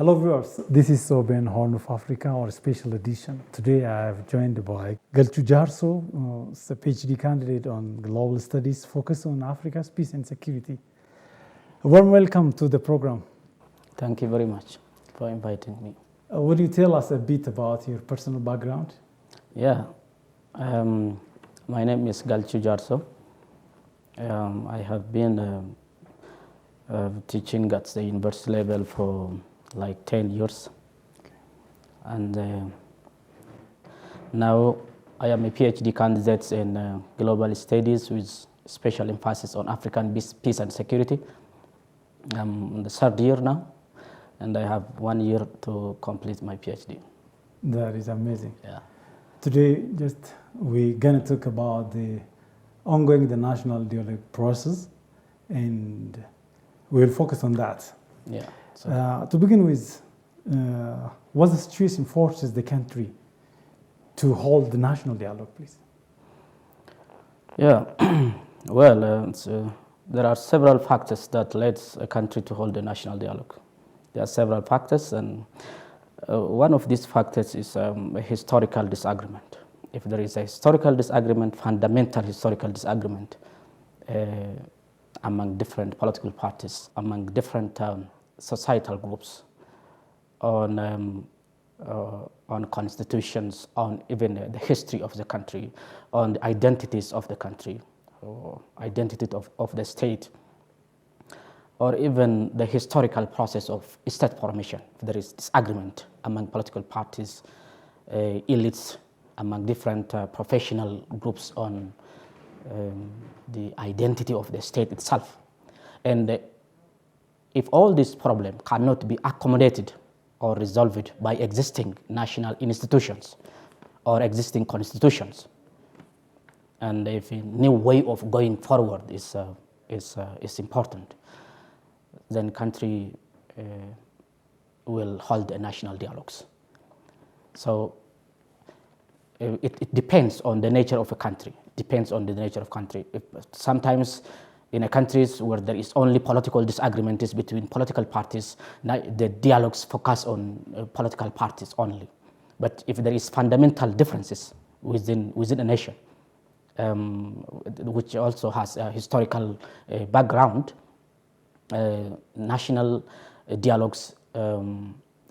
Hello viewers, this is Soben Horn of Africa, our special edition. Today I have joined by Galchu Jarso, a PhD candidate on global studies focused on Africa's peace and security. A warm welcome to the program. Thank you very much for inviting me. Would you tell us a bit about your personal background? Yeah, my name is Galchu Jarso. I have been teaching at the university level for like 10 years. And now I am a PhD candidate in global studies with special emphasis on African peace and security. I'm in the third year now, and I have 1 year to complete my PhD. That is amazing. Yeah. Today, we're going to talk about the national dialogue process, and we'll focus on that. Yeah. To begin with, what the situation forces the country to hold the national dialogue, please? Yeah, well, there are several factors that led a country to hold a national dialogue. There are several factors, and one of these factors is a historical disagreement. If there is a historical disagreement, fundamental historical disagreement among different political parties, among different societal groups on constitutions, on even the history of the country, on the identities of the country, or identity of the state, or even the historical process of state formation. There is disagreement among political parties, elites, among different professional groups on the identity of the state itself. And if all these problems cannot be accommodated or resolved by existing national institutions or existing constitutions, and if a new way of going forward is important, then country will hold a national dialogues. So it depends on the nature of a country. Depends on the nature of country. Sometimes in a countries where there is only political disagreements between political parties, the dialogues focus on political parties only. But if there is fundamental differences within a nation, which also has a historical background, national dialogues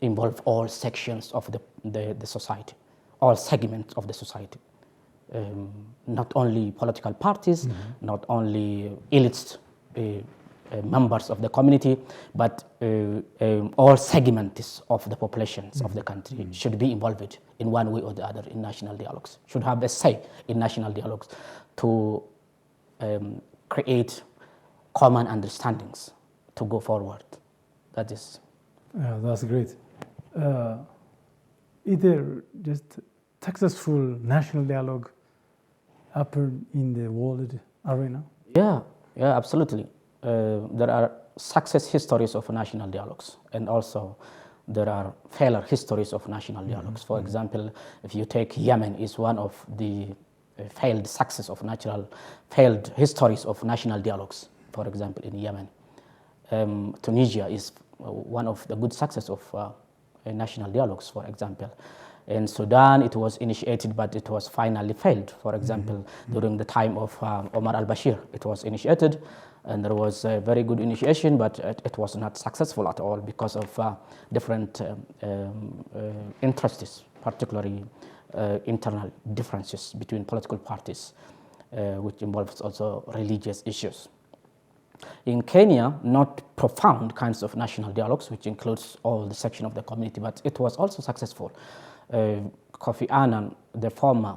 involve all sections of the society, all segments of the society. Not only political parties, not only elites, members of the community, but all segments of the populations of the country should be involved in one way or the other in national dialogues, should have a say in national dialogues to create common understandings to go forward. That is. That's great. Either just successful national dialogue happened in the world arena? Yeah, absolutely. There are success histories of national dialogues, and also there are failure histories of national dialogues. For example, if you take Yemen, is one of the failed histories of national dialogues. For example, in Yemen, Tunisia is one of the good success of national dialogues. For example. In Sudan, it was initiated, but it was finally failed. For example, during the time of Omar al-Bashir, it was initiated, and there was a very good initiation, but it was not successful at all because of different interests, particularly internal differences between political parties, which involves also religious issues. In Kenya, not profound kinds of national dialogues, which includes all the section of the community, but it was also successful. Kofi Annan, the former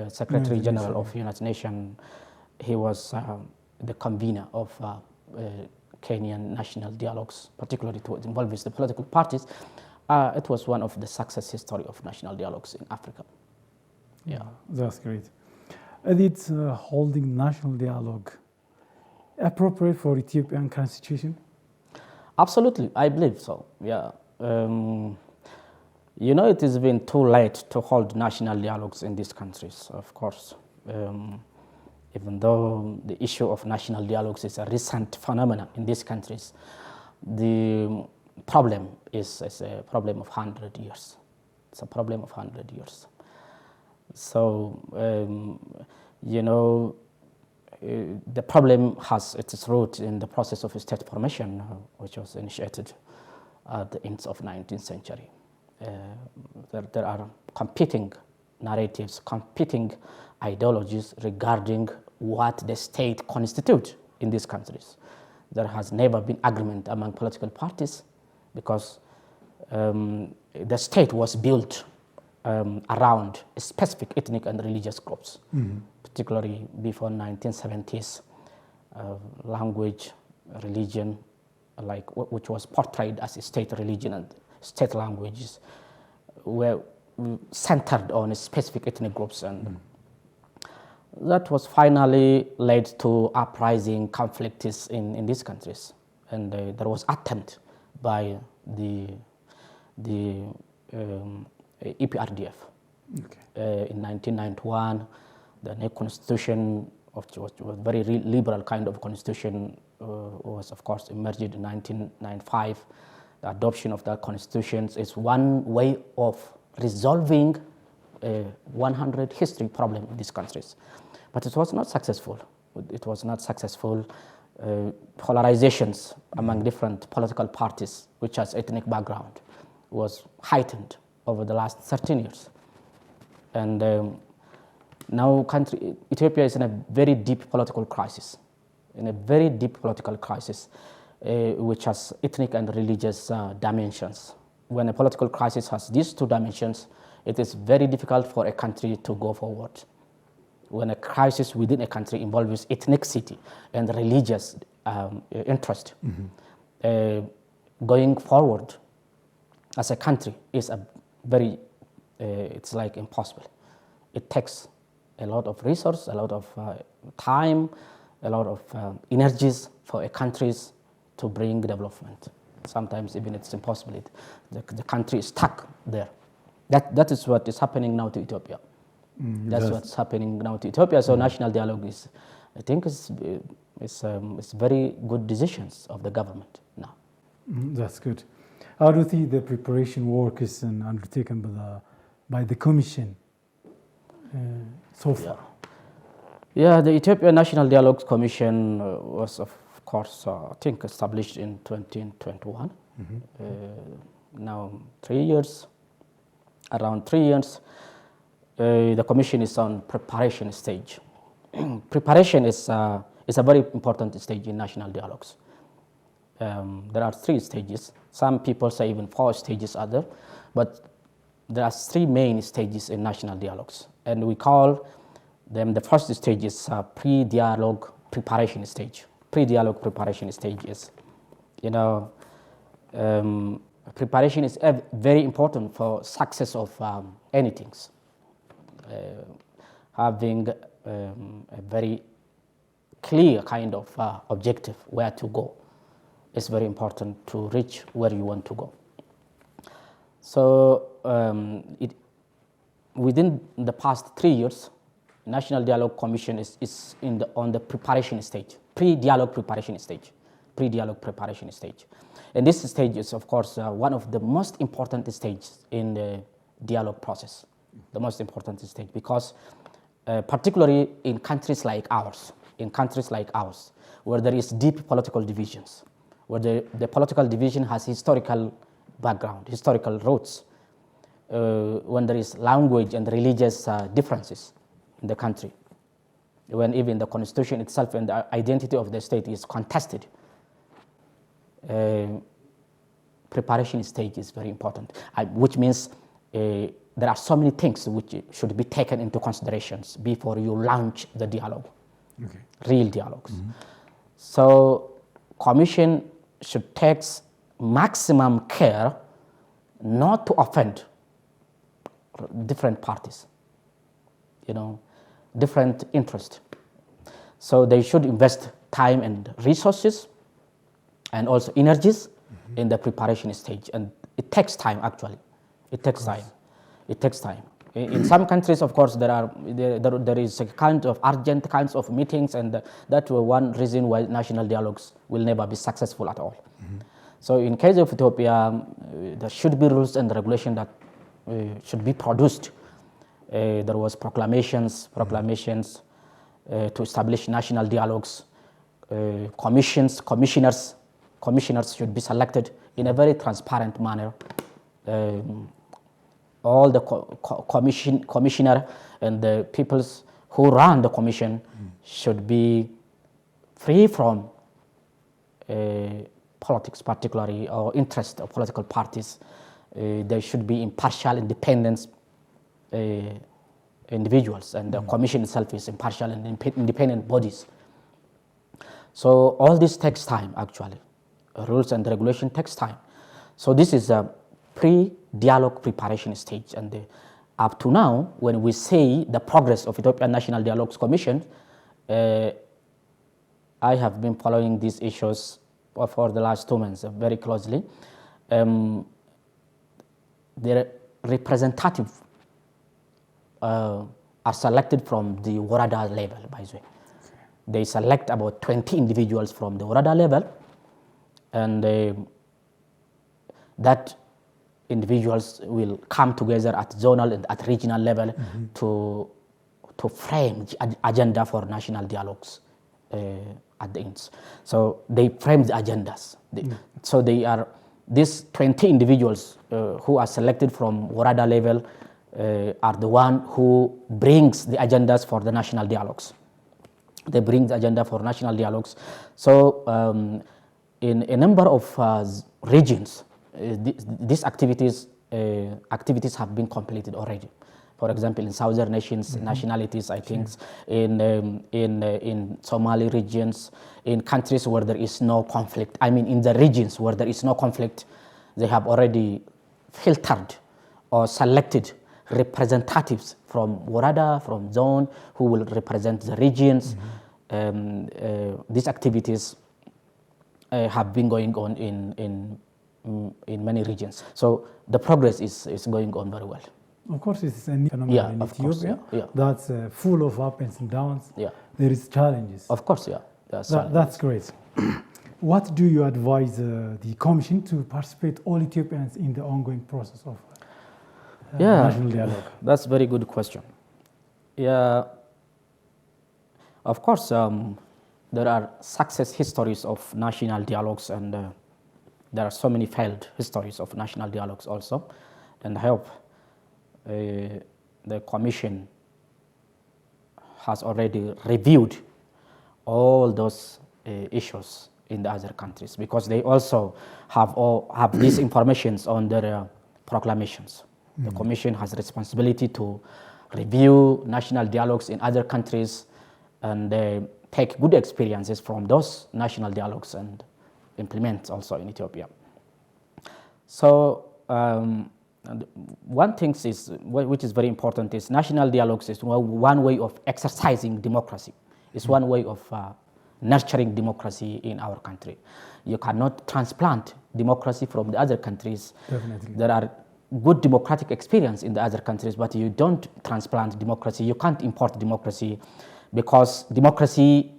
Secretary General of United Nations, he was the convener of Kenyan national dialogues, particularly to involve the political parties. It was one of the success history of national dialogues in Africa. Yeah, that's great. And it's holding national dialogue appropriate for Ethiopian constitution? Absolutely, I believe so. Yeah. You know, it has been too late to hold national dialogues in these countries, of course. Even though the issue of national dialogues is a recent phenomenon in these countries, the problem is a problem of 100 years. It's a problem of 100 years. So, the problem has its root in the process of state formation, which was initiated at the end of 19th century. There are competing narratives, competing ideologies regarding what the state constitutes in these countries. There has never been agreement among political parties because the state was built around specific ethnic and religious groups, particularly before 1970s. Language, religion, which was portrayed as a state religion and state languages, were centered on specific ethnic groups, and that was finally led to uprising conflicts in these countries, and there was attempt by the EPRDF. In 1991, the new constitution, which was a very liberal kind of constitution, was of course emerged in 1995. The adoption of that constitution is one way of resolving a 100 history problem in these countries. But it was not successful. It was not successful. Polarizations among different political parties, which has ethnic background, was heightened over the last 13 years. And now Ethiopia is in a very deep political crisis, which has ethnic and religious dimensions. When a political crisis has these two dimensions, it is very difficult for a country to go forward. When a crisis within a country involves ethnicity and religious interest, going forward as a country is it's like impossible. It takes a lot of resource, a lot of time, a lot of energies for a countries to bring development. Sometimes even it's impossible. The country is stuck there. That is what is happening now to Ethiopia. That's what's happening now to Ethiopia. So national dialogue is, I think, is very good decisions of the government now. That's good. How do you think the preparation work is undertaken by the Commission so far? Yeah, the Ethiopian National Dialogue Commission was, of course, I think established in 2021. Now 3 years, around 3 years. The Commission is on preparation stage. Preparation is a very important stage in national dialogues. There are 3 stages. Some people say even 4 stages are there, but there are 3 main stages in national dialogues, and we call them, the first stage is pre-dialogue preparation stage. Pre-dialogue preparation stage is, preparation is very important for success of anything. Having a very clear kind of objective where to go is very important to reach where you want to go. So within the past 3 years, National Dialogue Commission is on the preparation stage, pre-dialogue preparation stage, And this stage is, of course, one of the most important stages in the dialogue process, the most important stage, because particularly in countries like ours, where there is deep political divisions, where the political division has historical background, historical roots, when there is language and religious differences in the country, when even the constitution itself and the identity of the state is contested, preparation stage is very important, which means there are so many things which should be taken into considerations before you launch the dialogue, real dialogues. So Commission should take maximum care not to offend different parties, different interests. So they should invest time and resources and also energies in the preparation stage. And it takes time, actually. It takes time. In some countries, of course, there is a kind of urgent kinds of meetings, and that was one reason why national dialogues will never be successful at all. So in case of Ethiopia, there should be rules and regulation that should be produced. There was proclamations to establish national dialogues. Commissioners should be selected in a very transparent manner. All the commissioner and the peoples who run the commission should be free from politics, particularly, or interest of political parties. They should be impartial, independent individuals, and the commission itself is impartial and independent bodies. So all this takes time, actually. Rules and regulation takes time. So this is a pre-dialogue preparation stage, and up to now, when we say the progress of Ethiopian National Dialogues Commission, I have been following these issues for the last 2 months very closely. The representative are selected from the Warada level, by the way. They select about 20 individuals from the Warada level, and that individuals will come together at zonal and at regional level to frame the agenda for national dialogues at the ends. So they frame the agendas. So they are, these 20 individuals who are selected from Warada level are the one who brings the agendas for the national dialogues. They bring the agenda for national dialogues. So in a number of regions, these activities have been completed already. For example, in southern nationalities, I think, in Somali regions, in countries where there is no conflict. I mean, in the regions where there is no conflict, they have already filtered or selected representatives from Warada, from zone, who will represent the regions. These activities have been going on in many regions. So the progress is going on very well. Of course, it's a new phenomenon in Ethiopia that's full of ups and downs. There is challenges. Of course, that's great. What do you advise the Commission to participate all Ethiopians in the ongoing process of national dialogue? That's a very good question. Of course, there are success histories of national dialogues, and there are so many failed histories of national dialogues also. And I hope the Commission has already reviewed all those issues in the other countries, because they also have these informations on their proclamations. The Commission has responsibility to review national dialogues in other countries and take good experiences from those national dialogues and implement also in Ethiopia. So one thing is, which is very important, is national dialogues is one way of exercising democracy. It's one way of nurturing democracy in our country. You cannot transplant democracy from the other countries. Definitely. There are good democratic experience in the other countries, but you don't transplant democracy. You can't import democracy, because democracy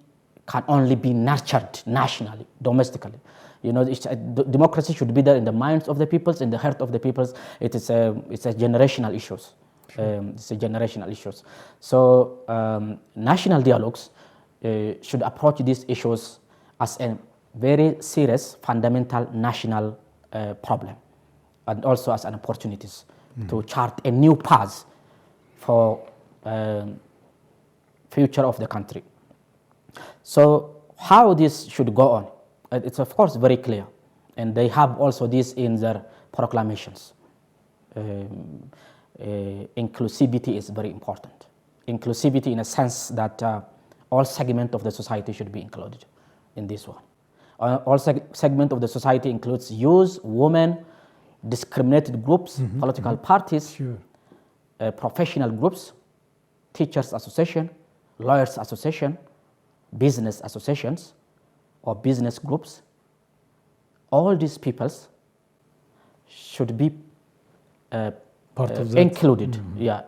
can only be nurtured nationally, domestically. You know, democracy should be there in the minds of the peoples, in the heart of the peoples. It's a generational issues. It's a generational issues. So national dialogues should approach these issues as a very serious, fundamental national problem, and also as an opportunities to chart a new path for future of the country. So how this should go on? It's of course very clear, and they have also this in their proclamations. Inclusivity is very important. Inclusivity in a sense that all segments of the society should be included in this one. All segment of the society includes youth, women, discriminated groups, political parties, professional groups, teachers association, lawyers association, business associations or business groups. All these peoples should be included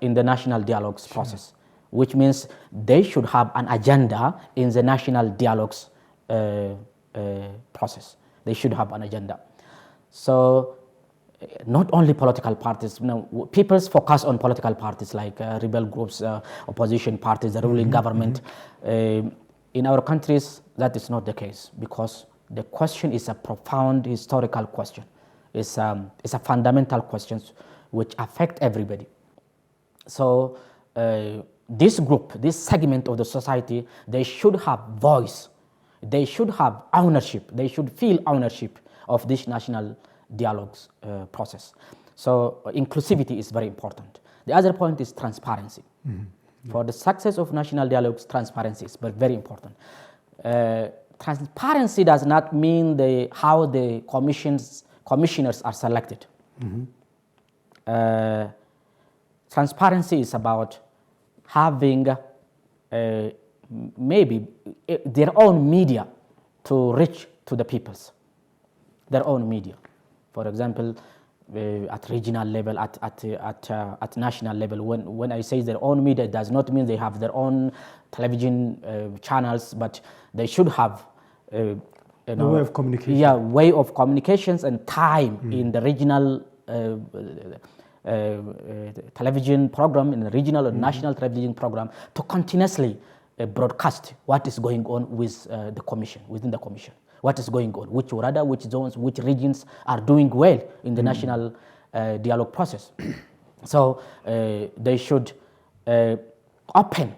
in the national dialogues process, which means they should have an agenda in the national dialogues process. They should have an agenda. So not only political parties, people focus on political parties like rebel groups, opposition parties, the ruling government. In our countries, that is not the case, because the question is a profound historical question. It's a fundamental question which affect everybody. So this group, this segment of the society, they should have voice. They should have ownership. They should feel ownership of this national dialogues process. So inclusivity is very important. The other point is transparency. For the success of national dialogues, transparency is very important. Transparency does not mean how the commissioners are selected. Transparency is about having maybe their own media to reach to the peoples, their own media. For example, at regional level, at national level. When I say their own media, it does not mean they have their own television channels, but they should have a way of communication. Yeah, way of communications and time in the regional television program, in the regional or national television program, to continuously broadcast what is going on with the commission, within the commission. What is going on, which Urada, which zones, which regions are doing well in the national dialogue process. So they should open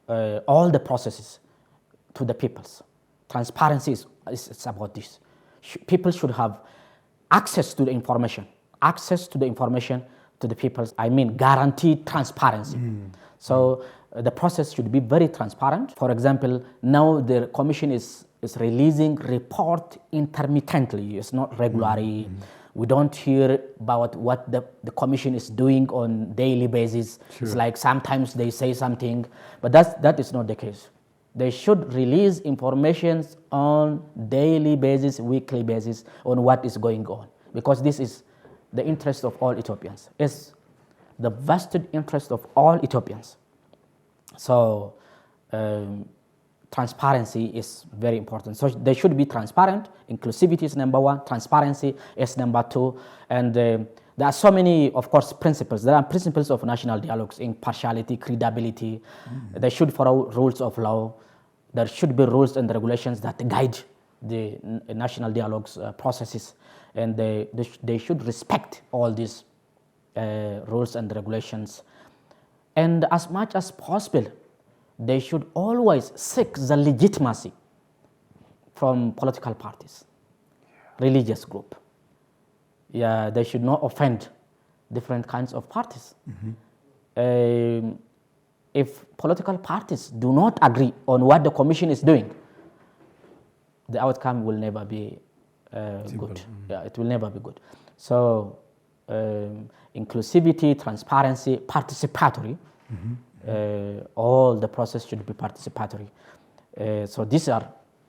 all the processes to the peoples. Transparency is about this. People should have access to the information, to the peoples. I mean, guaranteed transparency. So the process should be very transparent. For example, now the commission is releasing report intermittently. It's not regularly. We don't hear about what the commission is doing on daily basis. Sure. It's like sometimes they say something, but that is not the case. They should release information on daily basis, weekly basis, on what is going on, because this is the interest of all Ethiopians. It's the vested interest of all Ethiopians. So transparency is very important. So they should be transparent. Inclusivity is number one. Transparency is number two. And there are so many, of course, principles. There are principles of national dialogues: impartiality, credibility. They should follow rules of law. There should be rules and regulations that guide the national dialogues processes. And they should respect all these rules and regulations. And as much as possible, they should always seek the legitimacy from political parties, religious group. Yeah, they should not offend different kinds of parties. If political parties do not agree on what the commission is doing, the outcome will never be good. Yeah, it will never be good. So inclusivity, transparency, participatory. All the process should be participatory. So these are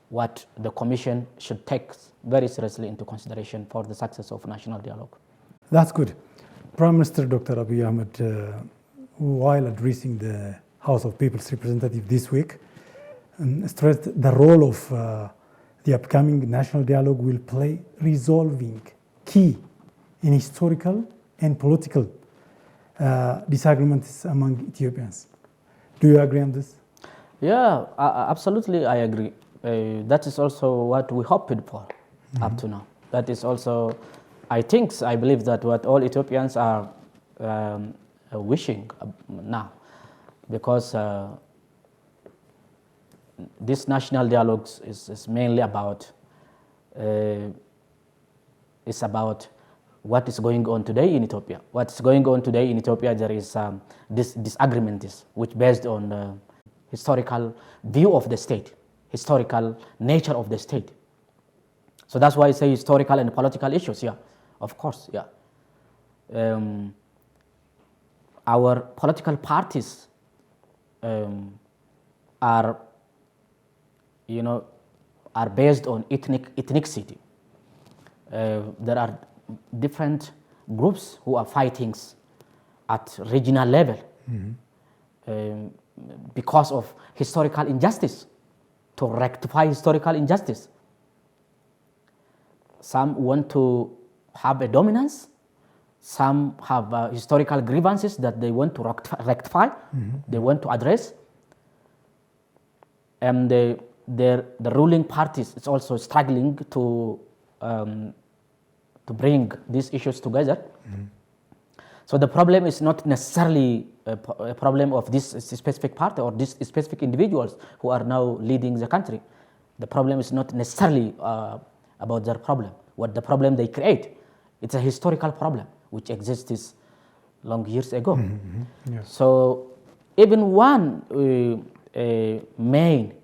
what the Commission should take very seriously into consideration for the success of national dialogue. That's good. Prime Minister Dr. Abiy Ahmed, while addressing the House of People's Representatives this week, stressed the role of the upcoming national dialogue will play resolving key in historical and political disagreements among Ethiopians. Do you agree on this? Yeah, absolutely, I agree. That is also what we hoped for up to now. That is also, I believe that what all Ethiopians are wishing now, because this national dialogues is mainly about what is going on today in Ethiopia. What's going on today in Ethiopia, there is this disagreement which based on the historical view of the state, historical nature of the state. So that's why I say historical and political issues, yeah, of course, yeah. Our political parties are based on ethnicity. There are different groups who are fighting at regional level because of historical injustice, to rectify historical injustice. Some want to have a dominance. Some have historical grievances that they want to rectify, they want to address. And the ruling parties is also struggling to bring these issues together. So the problem is not necessarily a problem of this specific party or these specific individuals who are now leading the country. The problem is not necessarily about their problem. What the problem they create, it's a historical problem which existed long years ago. Yes. So even one main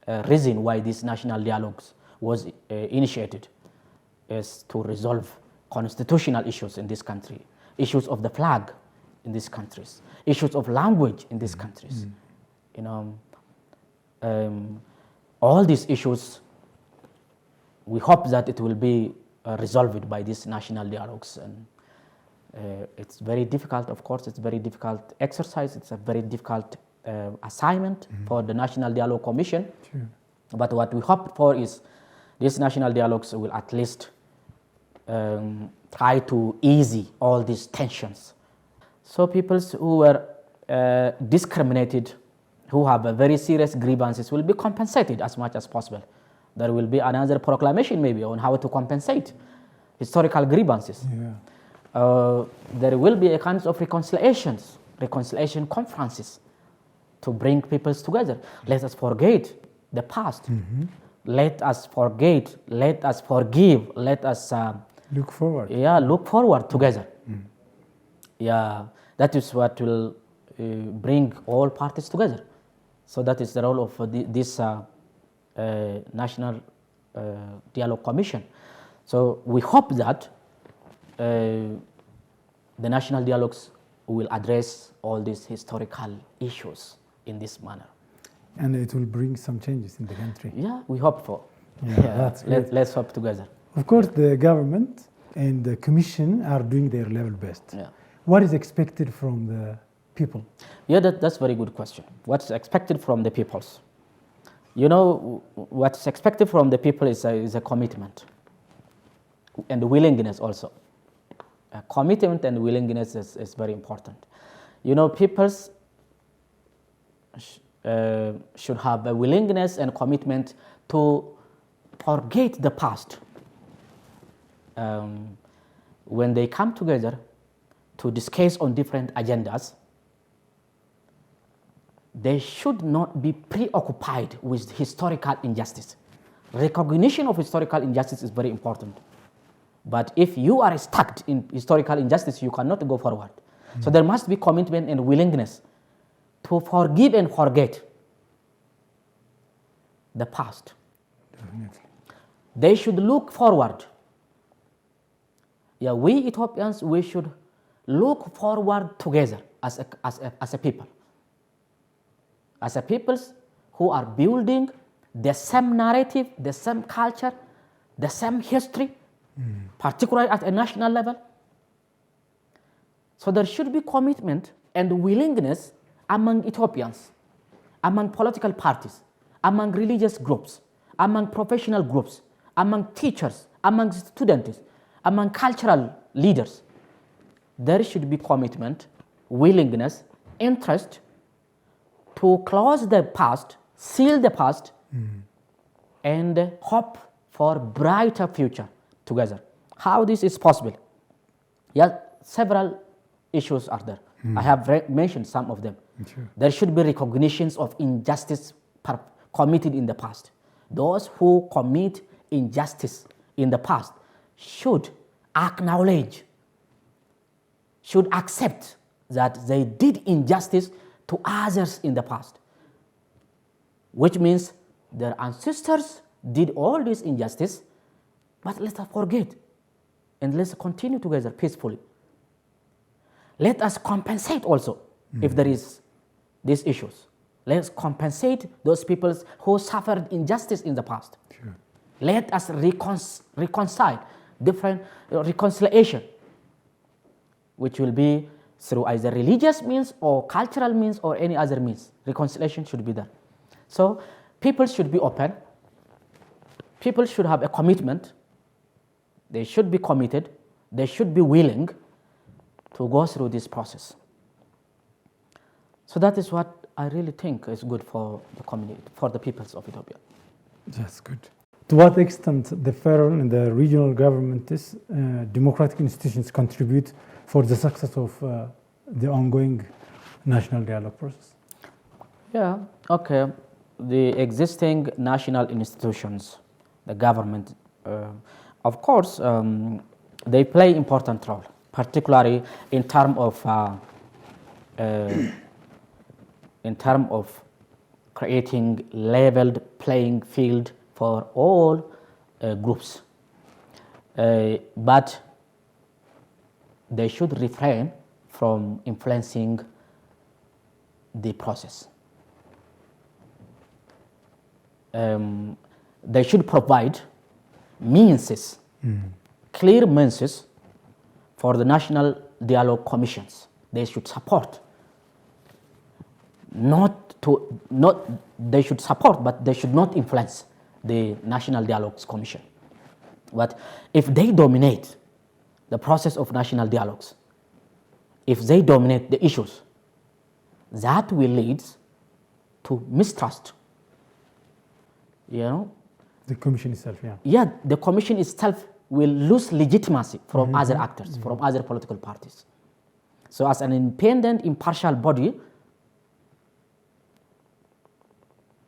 reason why this national dialogues was initiated is to resolve constitutional issues in this country, issues of the flag in these countries, issues of language in these countries. You know, all these issues, we hope that it will be resolved by these national dialogues. And it's very difficult, of course, it's a very difficult exercise, it's a very difficult assignment for the National Dialogue Commission. Sure. But what we hope for is these national dialogues will at least try to ease all these tensions. So people who were discriminated, who have a very serious grievances, will be compensated as much as possible. There will be another proclamation maybe on how to compensate historical grievances. Yeah. There will be a kind of reconciliation conferences to bring peoples together. Let us forget the past. Let us forget, let us forgive, let us Look forward. look forward together. Yeah, that is what will bring all parties together. So that is the role of this National Dialogue Commission. So we hope that the national dialogues will address all these historical issues in this manner. And it will bring some changes in the country. Yeah, we hope for. Yeah, that's great. Let's hope together. Of course, the government and the commission are doing their level best. Yeah. What is expected from the people? Yeah, that's a very good question. What's expected from the peoples? You know, what's expected from the people is a commitment and willingness also. A commitment and willingness is very important. You know, peoples should have a willingness and commitment to forget the past. When they come together to discuss on different agendas, they should not be preoccupied with historical injustice. Recognition of historical injustice is very important. But if you are stuck in historical injustice, you cannot go forward. So there must be commitment and willingness to forgive and forget the past. Definitely. They should look forward. Yeah, we Ethiopians, we should look forward together as a people. As a peoples who are building the same narrative, the same culture, the same history, particularly at a national level. So there should be commitment and willingness among Ethiopians, among political parties, among religious groups, among professional groups, among teachers, among students, among cultural leaders. There should be commitment, willingness, interest to close the past, seal the past, and hope for brighter future together. How this is possible? Yeah, several issues are there. I have mentioned some of them. Sure. There should be recognitions of injustice committed in the past. Those who commit injustice in the past should acknowledge, should accept that they did injustice to others in the past, which means their ancestors did all this injustice, but let's not forget and let's continue together peacefully. Let us compensate also if there is these issues. Let's compensate those people who suffered injustice in the past. Sure. Let us reconcile different reconciliation, which will be through either religious means or cultural means or any other means. Reconciliation should be there. So people should be open. People should have a commitment They should be committed. They should be willing to go through this process. So that is what I really think is good for the community, for the peoples of Ethiopia. That's good. To what extent the federal and the regional governments, democratic institutions contribute for the success of the ongoing national dialogue process? Yeah, okay. The existing national institutions, the government, of course, they play important role, particularly in terms of creating leveled playing field for all groups. But they should refrain from influencing the process. They should provide means, clear means for the national dialogue commissions. They should support, they should support, but they should not influence the National Dialogues Commission. But if they dominate the process of national dialogues, if they dominate the issues, that will lead to mistrust. You know? The commission itself, yeah. Yeah, the commission itself will lose legitimacy from other actors, from other political parties. So as an independent, impartial body,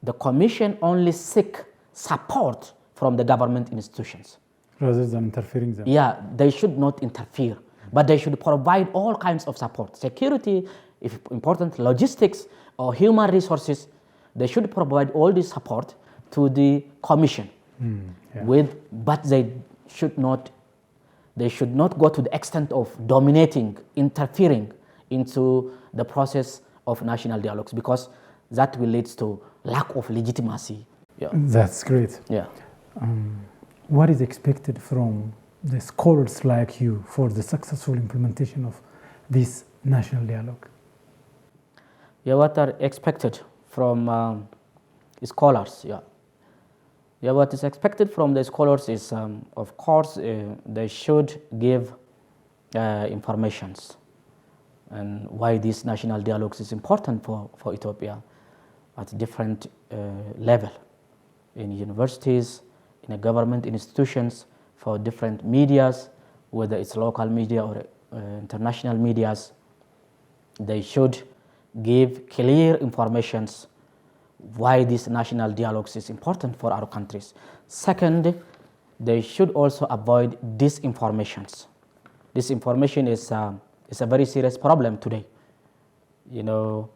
the commission only seek support from the government institutions. Rather than interfering them. Yeah, they should not interfere, but they should provide all kinds of support. Security, if important, logistics or human resources, they should provide all this support to the commission. But they should not go to the extent of dominating, interfering into the process of national dialogues, because that will lead to lack of legitimacy. Yeah. That's great. Yeah. What is expected from the scholars like you for the successful implementation of this national dialogue? Yeah, what are expected from scholars? Yeah. Yeah, what is expected from the scholars is, of course, they should give informations and why this national dialogues is important for Ethiopia at different level, in universities, in government institutions, for different medias, whether it's local media or international medias. They should give clear informations why this national dialogues is important for our countries. Second, they should also avoid disinformations. Disinformation is a very serious problem today. You know,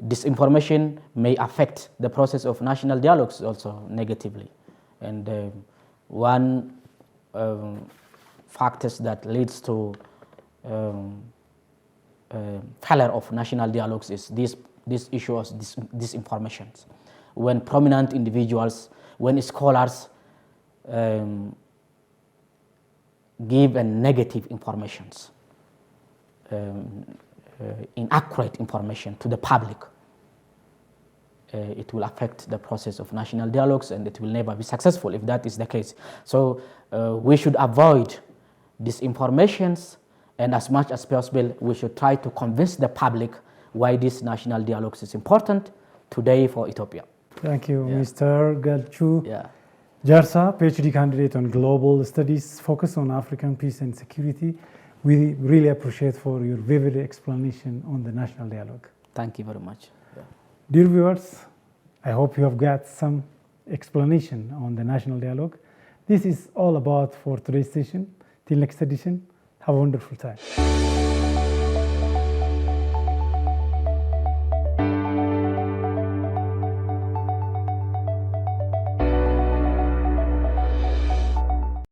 disinformation may affect the process of national dialogues also negatively. And one factors that leads to failure of national dialogues is this issue of disinformation. When prominent individuals, when scholars give negative informations, inaccurate information to the public, it will affect the process of national dialogues, and it will never be successful if that is the case. So we should avoid disinformations, and as much as possible, we should try to convince the public why this national dialogues is important today for Ethiopia. Thank you, Mr. Galchu Yeah. Jarso, PhD candidate on global studies, focus on African peace and security. We really appreciate for your vivid explanation on the national dialogue. Thank you very much. Yeah. Dear viewers, I hope you have got some explanation on the national dialogue. This is all about for today's session. Till next edition, have a wonderful time.